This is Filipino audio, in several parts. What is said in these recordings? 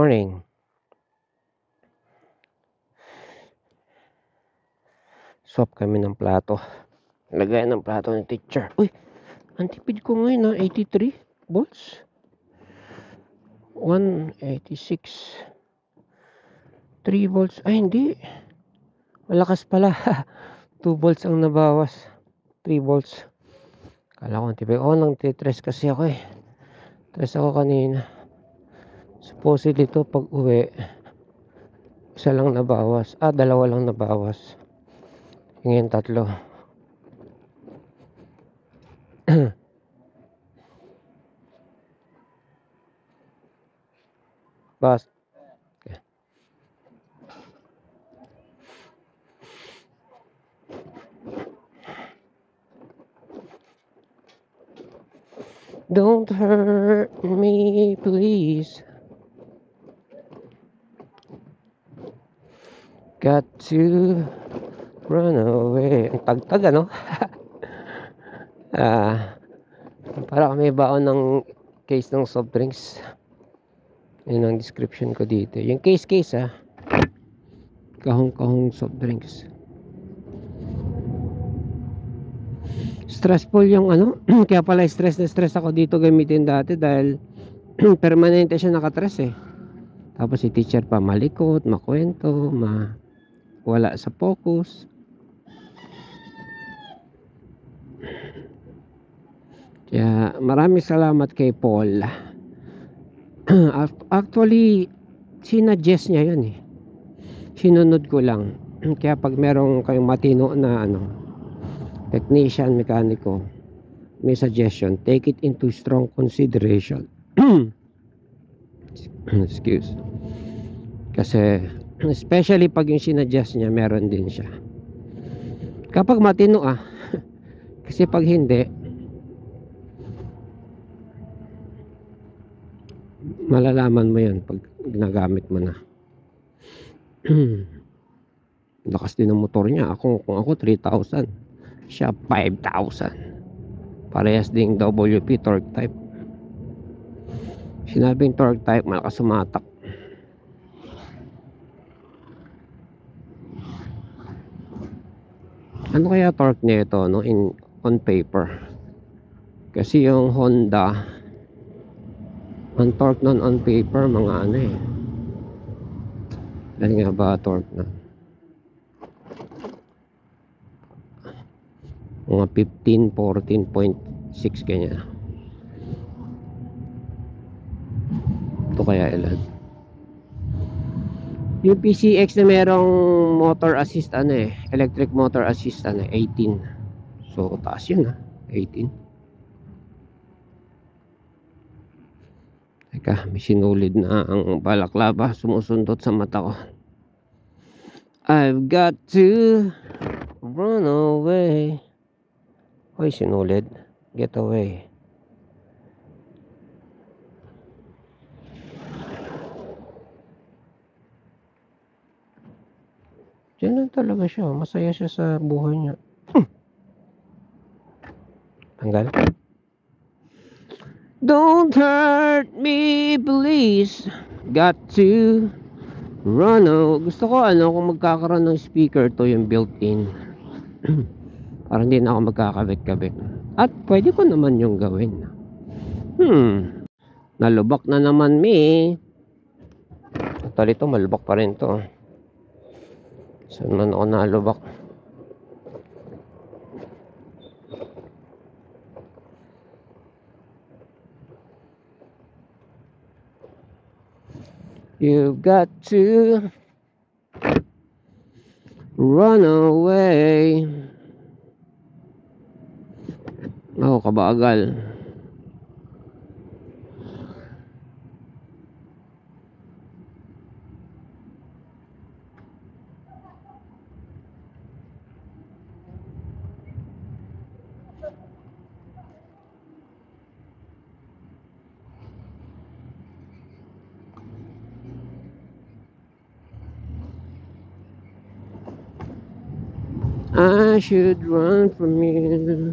Morning. Swap kami ng plato. Lagayan ng plato ng teacher. Uy, ang tipid ko ngayon na 83 volts. 186. 3 volts. Ay, hindi. Malakas pala. 2 volts ang nabawas. 3 volts. Kala ko ang tipid. Nang titres kasi ako eh. Tres ako kanina. Supposedly ito pag uwi, isa lang nabawas. Dalawa lang nabawas. Ngayon 3. Bas. Okay. Don't hurt me, please. Got to run away. Ang tagtag, ano? Para may baon ng case ng soft drinks. Yun ang description ko dito. Yung case, kahong soft drinks. Stressful yung ano. Kaya pala stress na stress ako dito gamitin dati dahil permanente siya nakatres eh. Tapos si teacher pa malikot, makwento, wala sa focus. Kaya maraming salamat kay Paul. Actually, sinadjust niya yun eh. Sinunod ko lang. Kaya pag merong kayong matino na technician, mekaniko, may suggestion, take it into strong consideration. Excuse. Kasi especially pag yung sinadjust niya, meron din siya. Kapag matino kasi pag hindi, malalaman mo yun pag ginagamit mo na. Lakas din ng motor niya. Kung ako 3,000, siya 5,000. Parehas ding WP torque type. Sinabing torque type, malakas sumatak. Ano kaya torque nito on paper? Kasi yung Honda, ang torque nun on paper, mga ano eh. Dahil nga ba torque na? Mga 15, 14.6 kanya. Ito kaya ilan? Yung PCX na merong motor assist electric motor assist 18. So taas yun 18. Teka, may sinulid na ang balaklava, sumusundot sa mata ko. I've got to run away. Hoy, sinulid. Get away. Diyan lang talaga siya. Masaya siya sa buhay niya. Tanggal. Don't hurt me, please. Got to run away. Gusto ko kung magkakaroon ng speaker to yung built-in. Para hindi na ako magkakabit-kabit. At pwede ko naman yung gawin. Nalubak na naman Actually ito malubak pa rin to. Saan man ako nalubak? You've got to run away. Kabagal. I should run from you.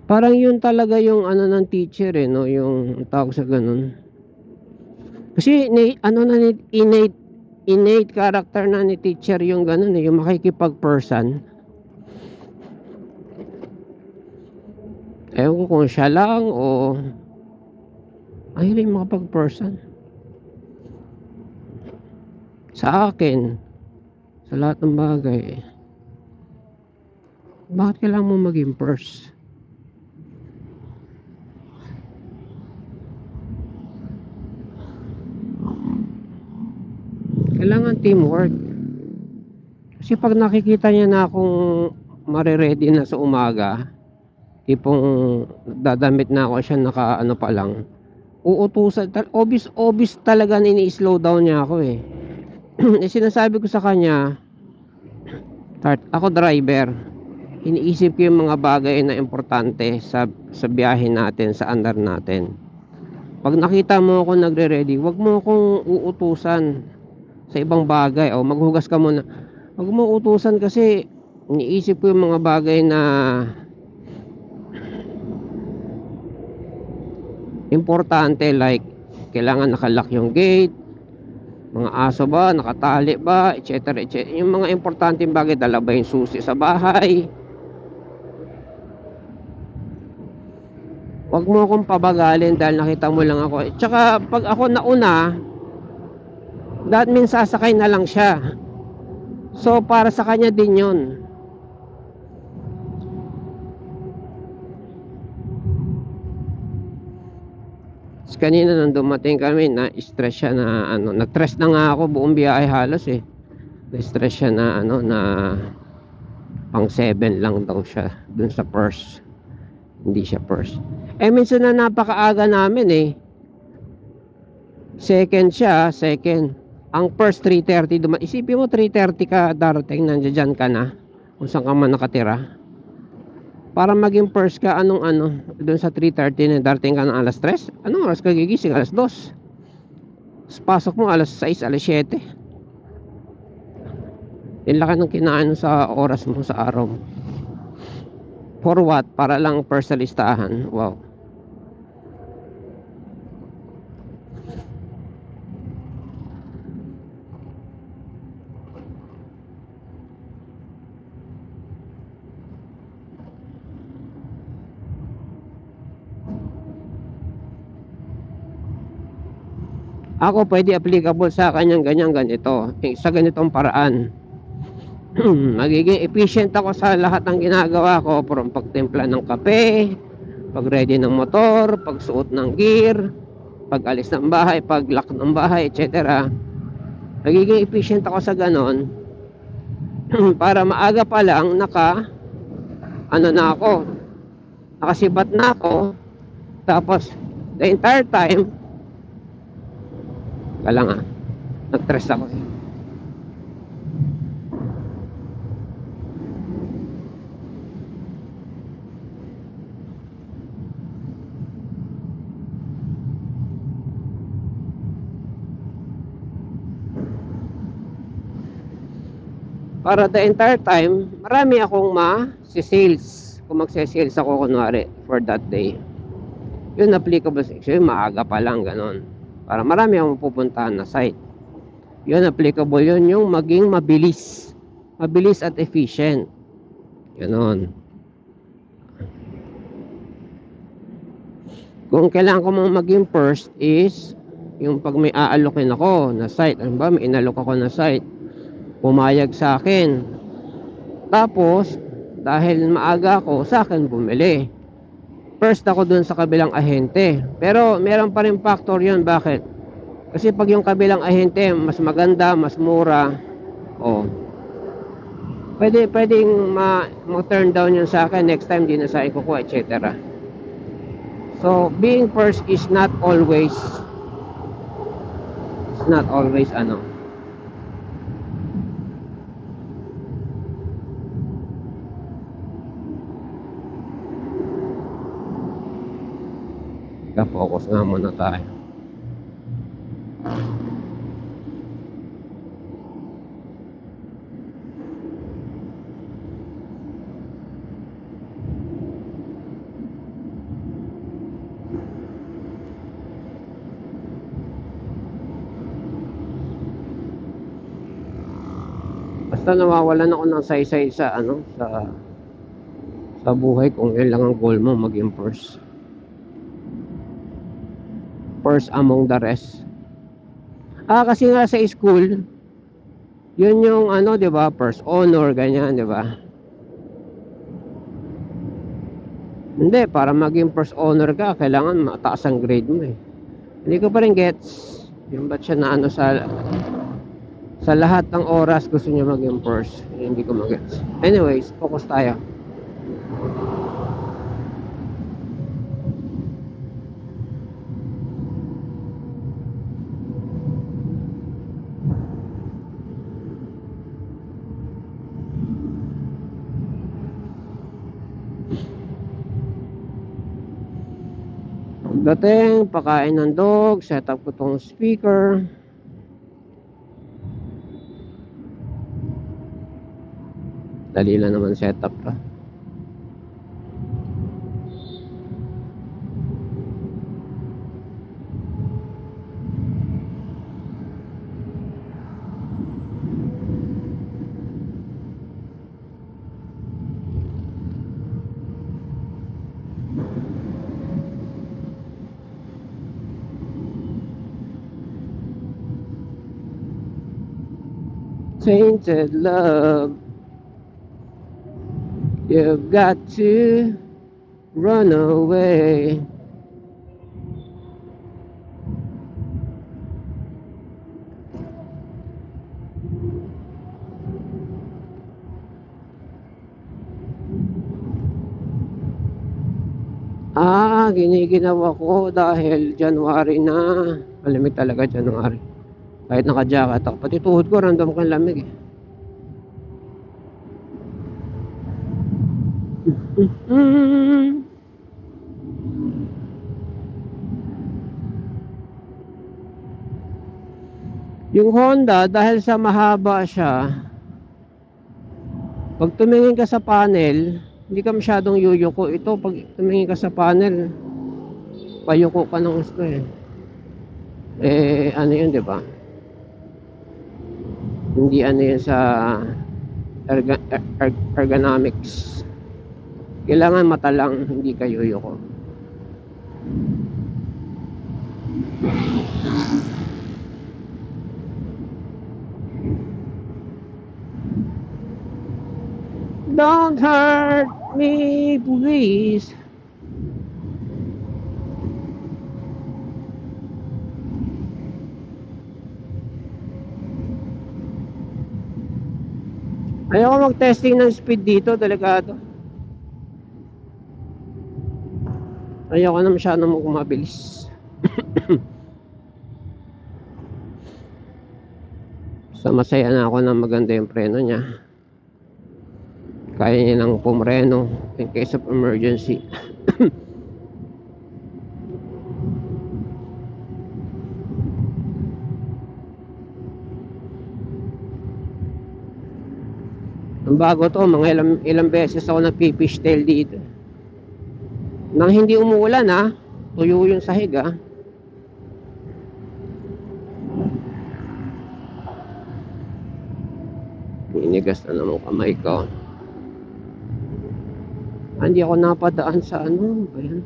Parang yun talaga yung ano ng teacher eh, no? Yung tawag sa ganun. Kasi ano na innate character na ni teacher yung ganun eh, yung makikipag-person. Ewan ko kung siya lang o mahilig makapag-person. Sa akin, sa lahat ng bagay, bakit kailangan mo maging first? Kailangan teamwork. Kasi pag nakikita niya na akong mare-ready na sa umaga, tipong dadamit na ako siya naka ano pa lang, uutusan, obvious talaga ini-slow down niya ako eh. Eh sinasabi ko sa kanya, ako driver, iniisip ko yung mga bagay na importante sa biyahe natin, sa andar natin. Pag nakita mo ako nagre-ready, wag mo akong uutusan sa ibang bagay o maghugas ka muna. Wag mo utusan kasi iniisip ko yung mga bagay na importante, like kailangan nakalock yung gate, mga aso ba, nakatali ba, etc. etc. Yung mga importanteng bagay, dala ba yung susi sa bahay. Wag mo akong pabagalin dahil nakita mo lang ako. Tsaka pag ako nauna, that means sasakay na lang siya. So para sa kanya din yun. Kanina nung dumating kami, na-stress siya na ano, nag-stress na nga ako buong biyahe halos eh. Na-stress siya na ano, na pang 7 lang daw siya dun sa first. Hindi siya first. Eh minsan na napakaaga namin eh. Second siya, second. Ang first 3:30 isipin mo 3:30 ka darating, nandiyan ka na kung saan ka man nakatira. Para maging first ka, anong ano, doon sa 3:30 na darating ka ng alas 3, anong oras ka gigising? Alas 2. Pasok mo alas 6, alas 7. Yung laki ng kinain sa oras mo sa araw. For what? Para lang first sa listahan. Wow. Ako pwede applicable sa kanyang ganito, sa ganitong paraan. Magiging efficient ako sa lahat ng ginagawa ko, from pagtimpla ng kape, pag ready ng motor, pagsuot ng gear, pag alis ng bahay, pag lock ng bahay, etc. Magiging efficient ako sa ganon. Para maaga pa lang ano na ako, nakasibat na ako, tapos the entire time nag-stress ako eh. Para the entire time, marami akong ma-sales. Kung magse-sales ako kunwari for that day, yun applicable sa maaga pa lang ganon. Para marami akong pupuntahan na site. Yun applicable, yun yung maging mabilis at efficient. Ganon. Kung kailangan ko maging first is yung pag may aalokin ako na site, ano ba, may inalok ako na site, pumayag sa akin, tapos dahil maaga ako, sa akin bumili, first ako dun sa kabilang ahente. Pero meron pa rin factor yun. Bakit? Kasi pag yung kabilang ahente mas maganda, mas mura, pwedeng ma-turn down yun sa akin, next time di na sa ikukuha, etc. So being first is not always ano. Focus nga muna tayo. Basta nawawalan ako ng saysay sa sa buhay kung yun lang ang goal mo, maging first among the rest. Kasi nga sa school, yun yung 'di ba, first honor ganyan, 'di ba? Hindi, para maging first honor ka, kailangan mataas ang grade mo eh. Hindi ko pa rin gets yung ba't siya na sa lahat ng oras gusto niya maging first. Hindi ko magets. Anyways, focus tayo. Pagdating, pakain ng dog, set up ko tong speaker. Dali lang naman setup to. Tainted love, you've got to run away. Giniginawa ko dahil January na. Malamig talaga January. Kahit naka-jacket ako, pati tuhod ko random kang lamig eh. Yung Honda, dahil sa mahaba siya, pag tumingin ka sa panel, hindi ka masyadong yuyuko. Ito, pag tumingin ka sa panel, payuko ka ng gusto eh. Ano yun, di ba? Hindi yun sa ergonomics. Kailangan mata lang, hindi ka yuyuko. Don't hurt me, please. Ayoko mag-testing ng speed dito, delikado. Ayoko na masyadong mabilis. Basta masaya na ako na maganda yung preno niya. Kaya niya lang pumreno in case of emergency. Ang bago to, mga ilang beses ako nagpipishtail dito. Nang hindi umuulan tuyo yung sahig Inigas na naman kamay ko. Hindi ako napadaan sa ba yan?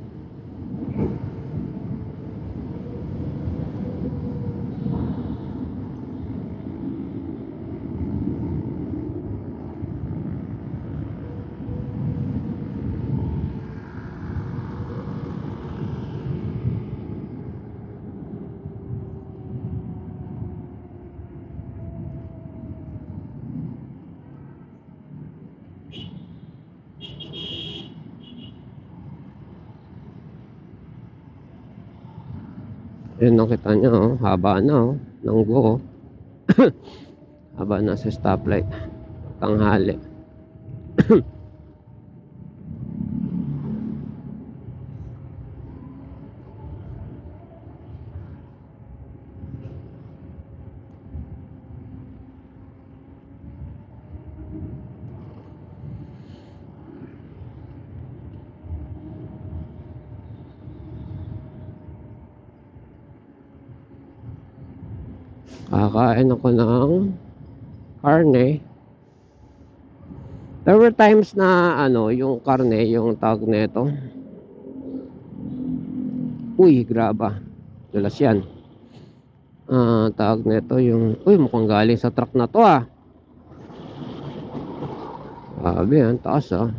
Yun, nakita nyo, haba na ng go. Haba na sa stoplight. Tanghali. Kakain ako ng karne There were times na yung karne, yung tawag nito. Uy, graba. Dulas yan. Tawag nito yung, uy, mukhang galing sa truck na to ah. Grabe yan, taas ah.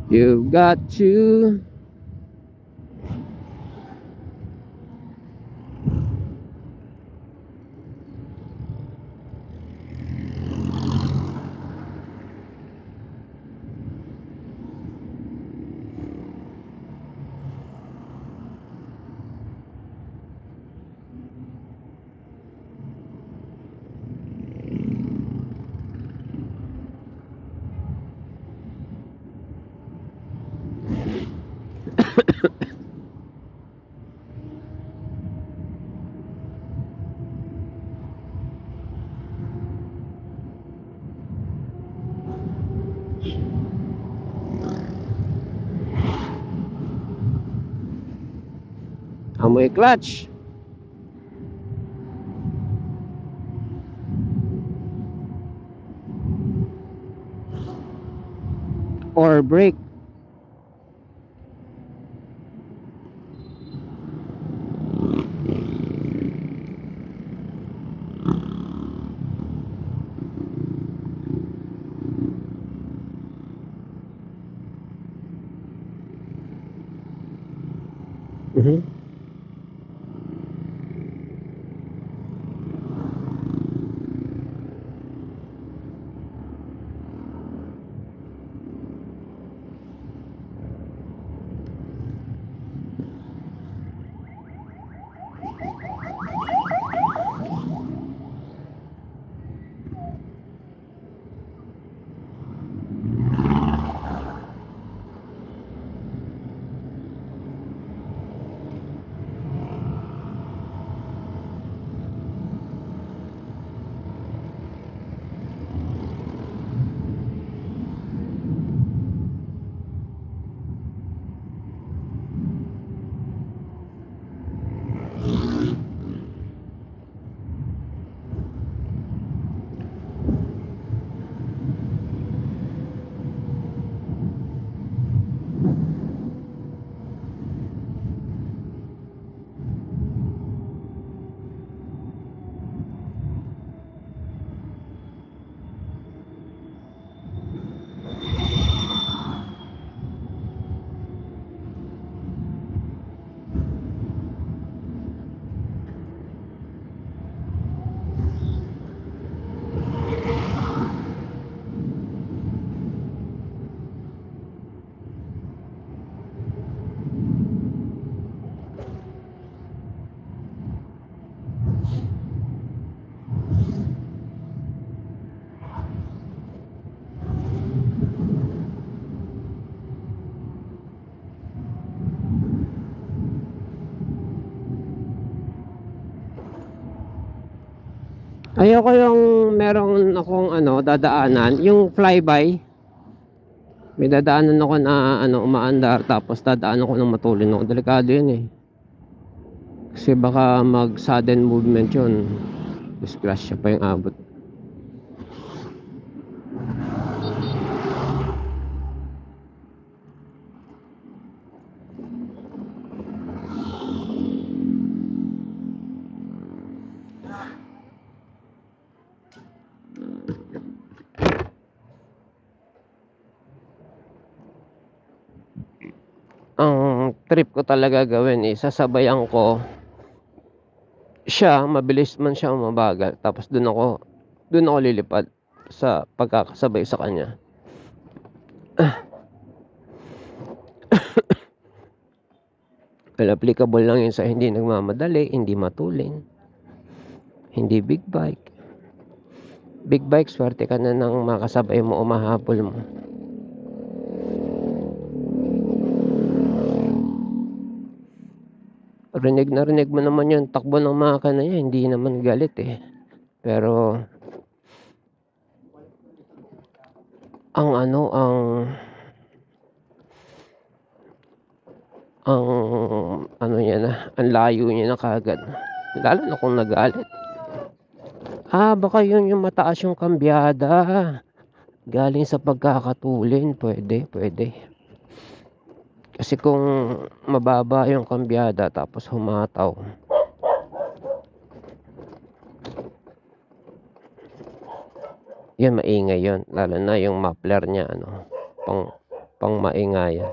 You've got to amoy clutch or brake. Ayoko yung meron akong dadaanan, yung flyby. May dadaanan ako na umaandar tapos dadaanan ko ng matulin ako. Delikado yun eh. Kasi baka mag sudden movement yun. Disgrasya pa yung abot. Ang trip ko talaga gawin is sasabayan ko siya, mabilis man siya o mabagal. Tapos doon ako lilipad sa pagkakasabay sa kanya. Well, applicable lang yun sa hindi nagmamadali, hindi matulin, Hindi big bike. Big bike, swerte ka na ng makasabay mo o mahabol mo. Rinig na rinig mo naman yung takbo ng makina niya, hindi naman galit eh. Pero ang ano niya na, ang layo niya na kagad. Lalo na kung nagalit. Baka yun yung mataas yung kambyada. Galing sa pagkakatulin, pwede. Kasi kung mababa yung kambyada tapos humataw, yan maingay yun. Lalo na yung muffler niya, pang maingay yan.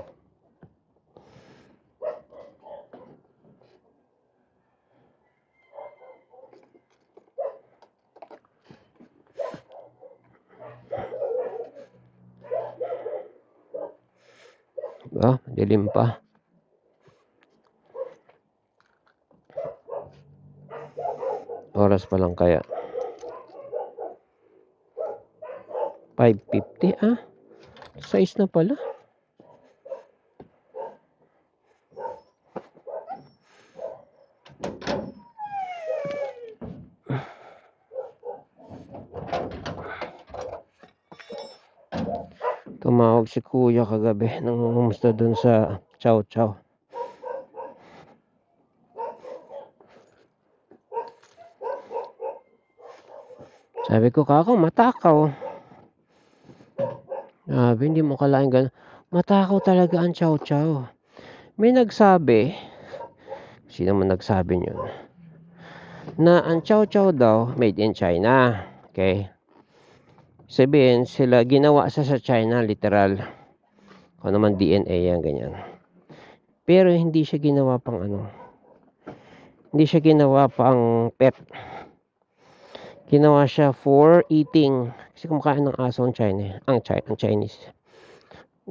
Dilim pa. Oras pa lang kaya. 5:50 size na pala. Tumawag si kuya kagabi nang ngumusta dun sa Chow Chow. Sabi ko, kako, matakaw. Hindi mo kalain gano'n. Matakaw talaga ang Chow Chow. May nagsabi, sino man nagsabi niyon, na ang Chow Chow daw made in China. Okay? Sabihin, sila ginawa sa China, literal. Kung naman DNA yan, ganyan. Pero hindi siya ginawa pang Hindi siya ginawa pang pet. Ginawa siya for eating. Kasi kumakain ng aso ang Chinese.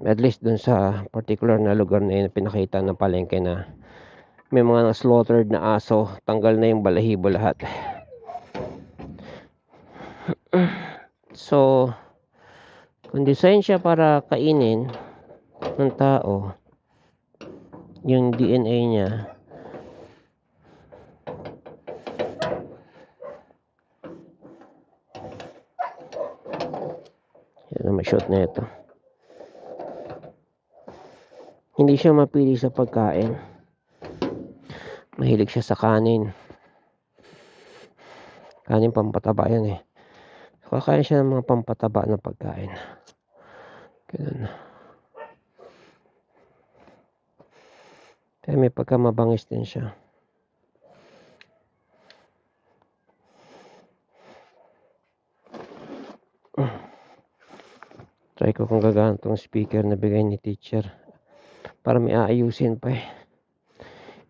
At least dun sa particular na lugar na yun, pinakita ng palengke na may mga slaughtered na aso. Tanggal na yung balahibo lahat. So, kung design siya para kainin ng tao, yung DNA niya, yan na, may shot na ito. Hindi siya mapili sa pagkain. Mahilig siya sa kanin. Kanin pampataba yan eh. So, kakain siya ng mga pampataba na pagkain. Ganun. Kaya may pagkamabangis din siya. Try ko kung gagana tong speaker na bigay ni teacher. Para may aayusin pa eh.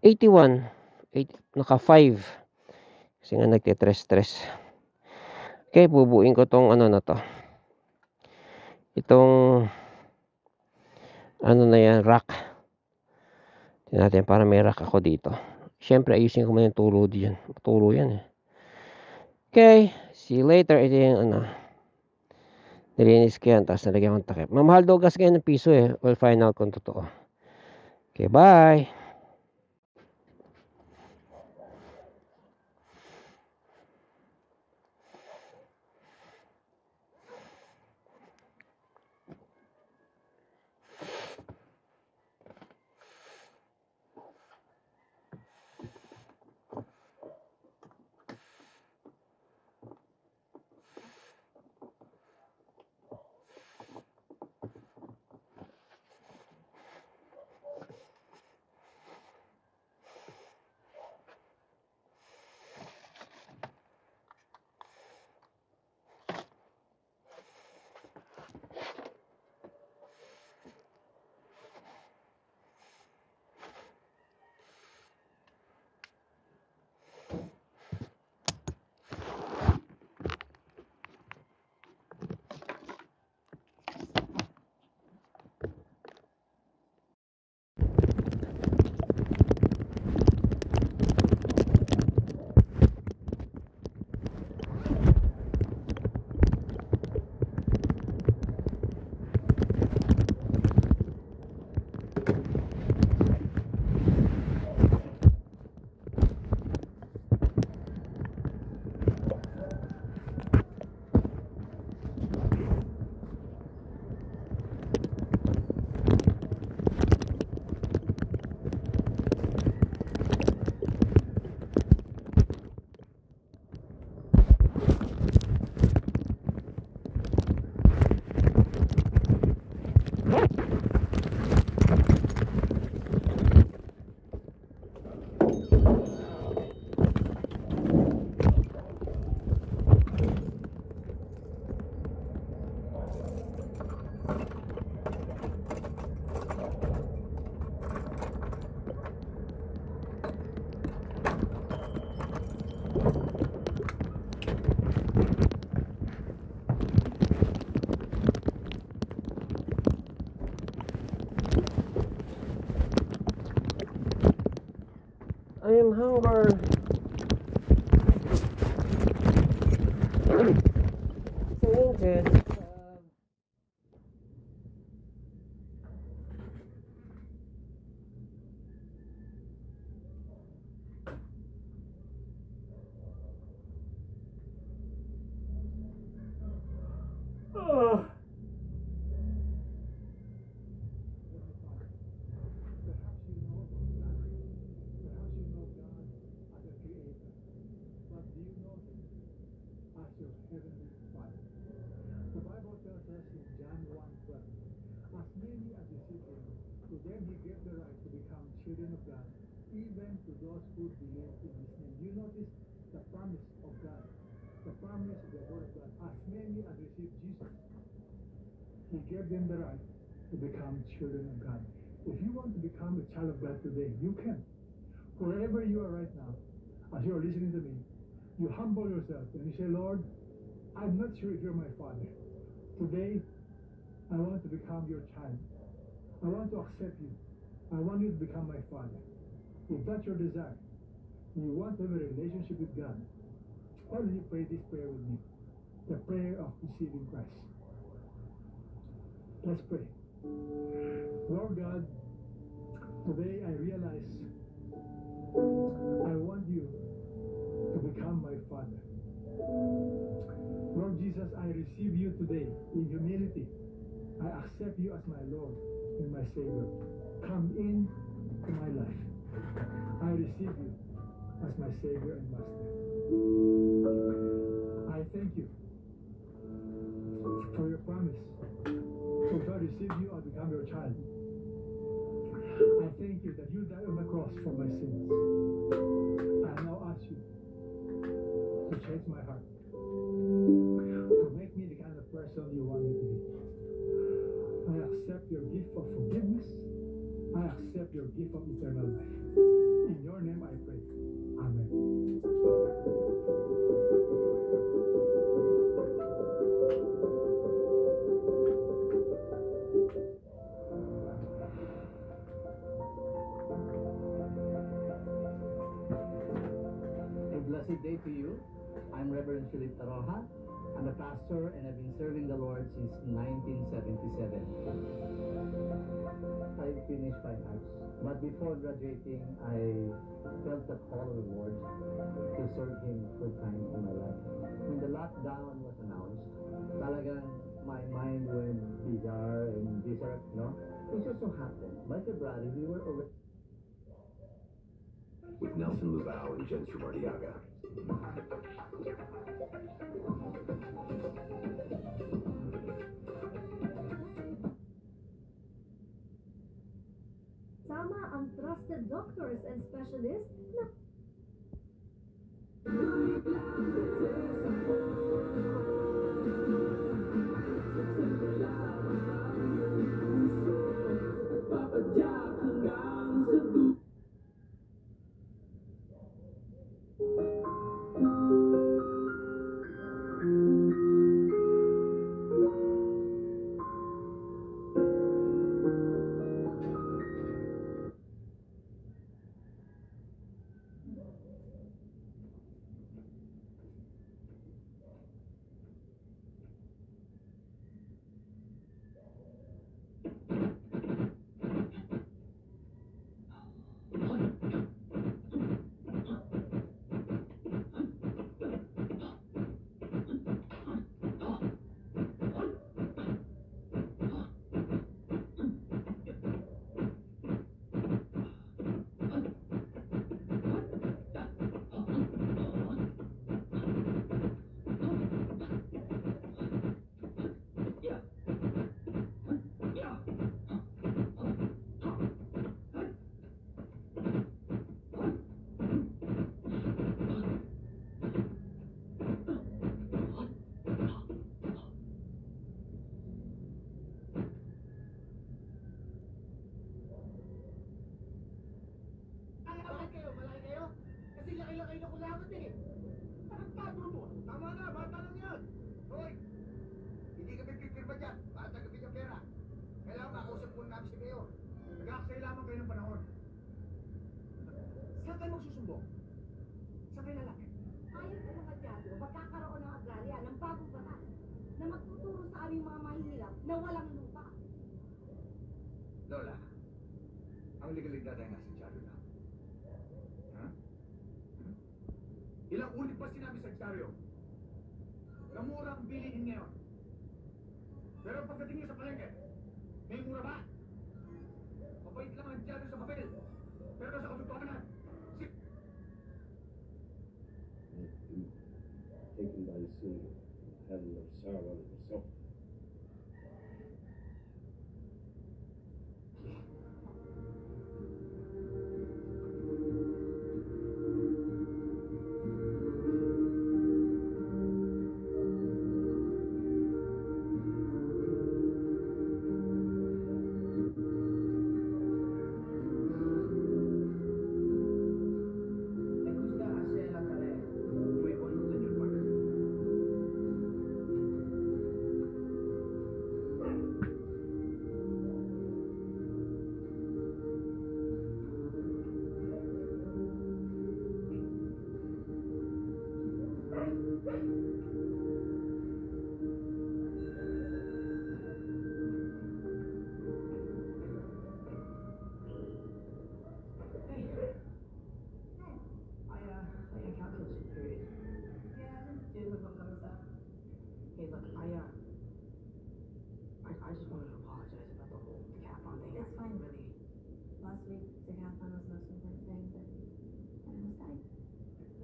81. Naka 5. Kasi nga nagtitres-tres. Okay, bubuin ko tong na to. Itong na yan, rack. Tingnan natin para may rack ako dito. Siyempre, ayusin ko muna yung tulo diyan. Tulo yan eh. Okay, see you later. Ito yung nilinis ko yan, tapos nalagyan kong takip. Mamahal daw gas ngayon ng piso eh. We'll find out kung totoo. Okay, bye! I am hunger. Tainted. Children of God, even to those who believe in His name. You notice the promise of God, the promise of the Word of God. As many as received Jesus, He gave them the right to become children of God. If you want to become a child of God today, you can. Wherever you are right now, as you are listening to me, you humble yourself and you say, Lord, I'm not sure if you're my Father. Today, I want to become your child. I want to accept you. I want you to become my Father. If that's your desire, you want to have a relationship with God, why don't you pray this prayer with me? The prayer of receiving Christ. Let's pray. Lord God, today I realize I want you to become my Father. Lord Jesus, I receive you today in humility. I accept you as my Lord and my Savior. Come in to my life. I receive you as my Savior and Master. I thank you for your promise. If I receive you, I'll become your child. I thank you that you died on the cross for my sins. I now ask you to change my heart, to make me the kind of person you want me to be. I accept your gift of forgiveness. I accept your gift of eternal life. In your name I pray. Amen. A blessed day to you. I'm Reverend Philip Taroja. I'm a pastor and I've been serving the Lord since 1977. I finished fine arts, but before graduating, I felt the call of the Lord to serve Him full time in my life. When the lockdown was announced, talagang my mind went bizarre and bizarre, no? It just so happened, by February, we were already... With Nelson Lubao and Jensen Mardiaga. Sama ang trusted doctors and specialists na sinabi si Mayor. Nag-aaksay lamang kayo ng panahon. Saan kayo magsusumbong? Saan kayo lalaki? Ayon sa mga dyado, magkakaroon ng agrarya ng bagong batas na magtuturo sa aming mga mahihirap na walang lupa. Lola, ang legalidad ay nasa dyado na. Ha? Ilang ulit pa sinabi sa dyaryo na mura ang bilihin ngayon. Pero pagdating niyo sa palengke, may mura ba? Mabait lang ang dyaryo sa papel. Pero sa katotohanan, Taken by the sea, had a little sorrow on it herself. Me gusta hacer la tarea. Muy bueno, señor Parker. I calculus period. Hey, look, I just wanted to apologize about the whole decathlon thing. It's fine. Really, Last week, decathlon was the most important thing, but I almost died.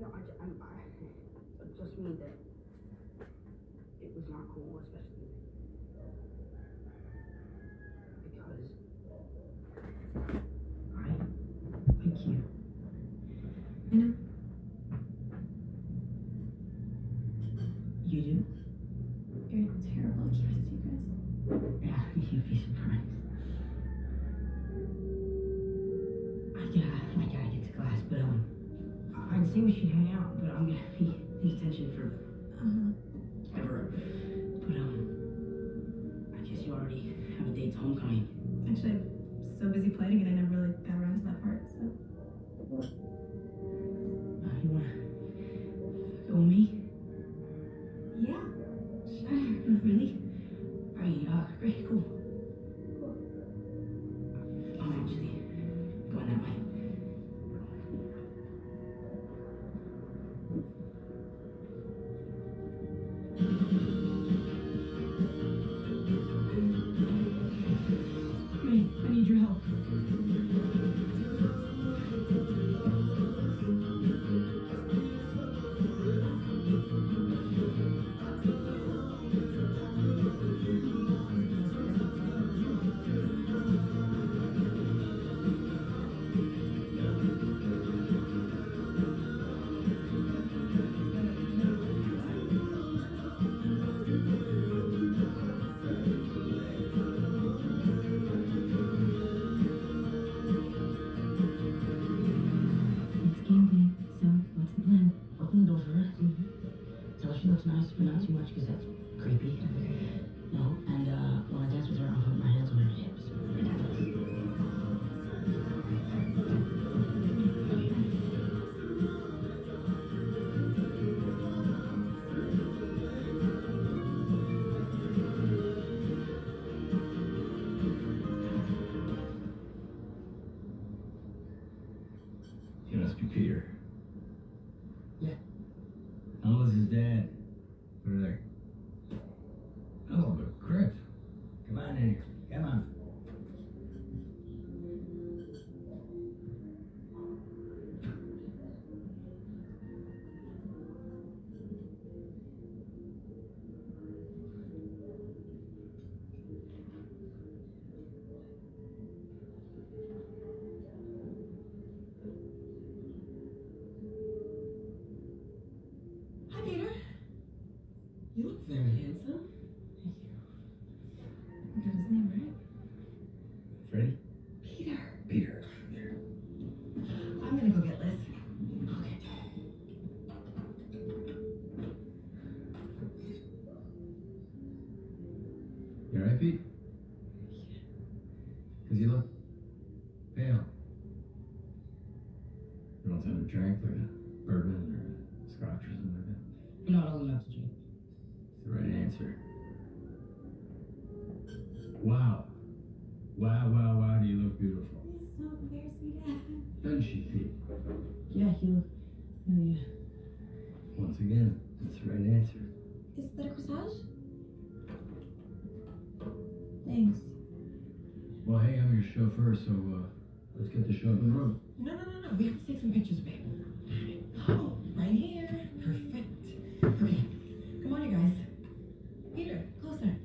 no, I just mean that it was not cool, especially because I like you. I know. You do? You're terrible at keeping secrets. Yeah, you'd be surprised. I gotta get to class, but I'd say we should hang out, but I'm gonna be in detention for ever. But I guess you already have a date to homecoming. Actually, I'm so busy planning it, I never really got around to that part, so. You wanna go with me? Yeah. Sure. Really? Alright, great, cool. I'm actually going that way. Hey, I need your help. It's game day, so what's the plan? Open the door for her. Tell her she looks nice, but not too much because that's creepy. No, and when I dance with her, I'll put my hands on her hips. You must be Peter. Yeah. How old is his dad? Over there. Oh, but Griff. Come on in here. Come on. Hi, Peter. You look very handsome. Thank you. You got his name, right? Freddie? Peter. Peter. I'm gonna go get Liz. Okay. You alright, Pete? Because Does he look pale? You want something to drink, like a bourbon or a scotch or something like that? Not old enough to drink. It's the right answer. Wow. Wow, do you look beautiful. He's so very sweet, Dad. Doesn't she, Pete? Yeah, he looked really. Once again, that's the right answer. Is that a corsage? Thanks. Well, hey, I'm your chauffeur, so let's get the show on the road. No. We have to take some pictures, babe. Oh, right here. Perfect. Okay. Come on, you guys. Peter, closer.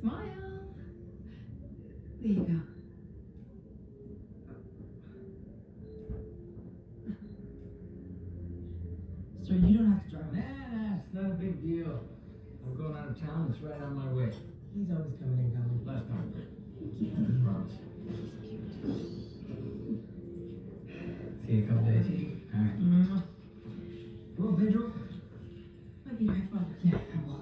Smile. There you go. Sir, you don't have to drive. Nah, it's not a big deal. I'm going out of town. It's right on my way. He's always coming and going. Last time. I promise. See you in a couple days. All right. Come on, Pedro. Might be right fun. Yeah, I will.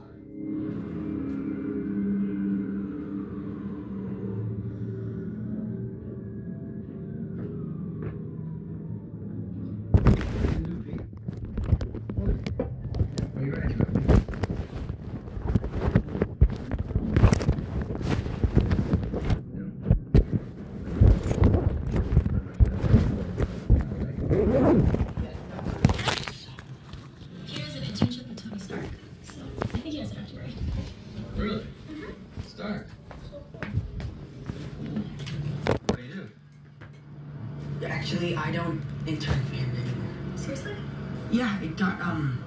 Are you ready? He has an internship with Tony Stark, so I think he has it after right. Really? Start. What do you do? Actually, I don't intern for him anymore. Seriously? Yeah, it got, boring.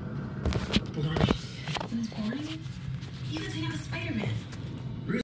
It was boring? You guys hang out with Spider-Man.